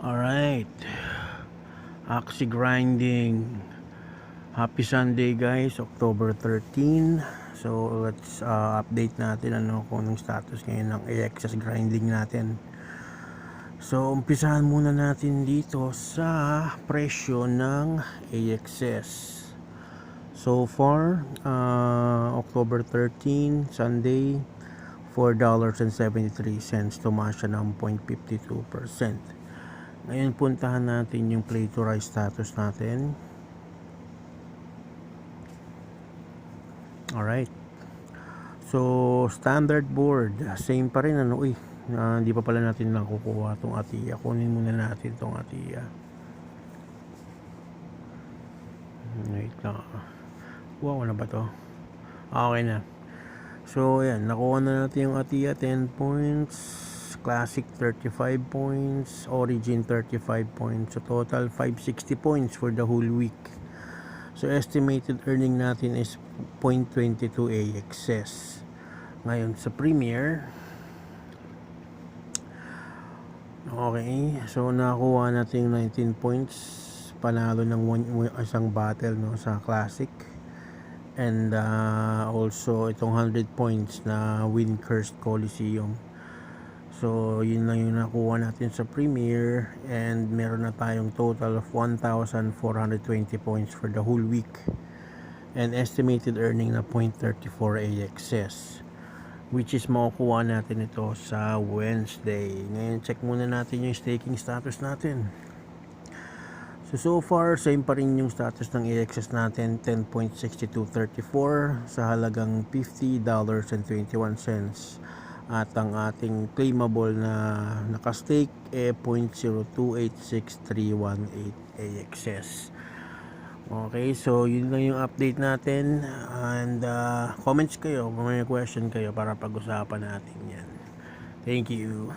Alright, Axie grinding. Happy Sunday guys, October 13. So let's update natin kung anong status ngayon ng AXS grinding natin. So umpisahan muna natin dito sa presyo ng AXS. So far, October 13, Sunday, $4.73, tumaas siya ng 0.52%. Ngayon puntahan natin yung play to rise status natin. Alright, so standard board same pa rin hindi pa pala natin nakukuha tong ATIA. Kunin muna natin tong ATIA. Wait lang, kuha ko na ba to? Okay na. So yan, nakuha na natin yung ATIA, 10 points, Classic 35 points, Origin 35 points. So total 560 points for the whole week. So estimated earning natin is 0.22 AXS. Ngayon sa Premier, okay, so nakuha natin 19 points, panalo ng isang battle sa Classic, and also itong 100 points na win Cursed Coliseum. So yun lang yung nakuha natin sa Premier, and meron na tayong total of 1,420 points for the whole week, and estimated earning na 0.34 AXS, which is makukuha natin ito sa Wednesday. Ngayon check muna natin yung staking status natin. So far same pa rin yung status ng AXS natin, 10.6234 sa halagang $50.21, at ang ating claimable na nakastake 0.0286318 AXS. Okay, so yun lang yung update natin, and comments kayo kung may question kayo para pag-usapan natin yan. Thank you.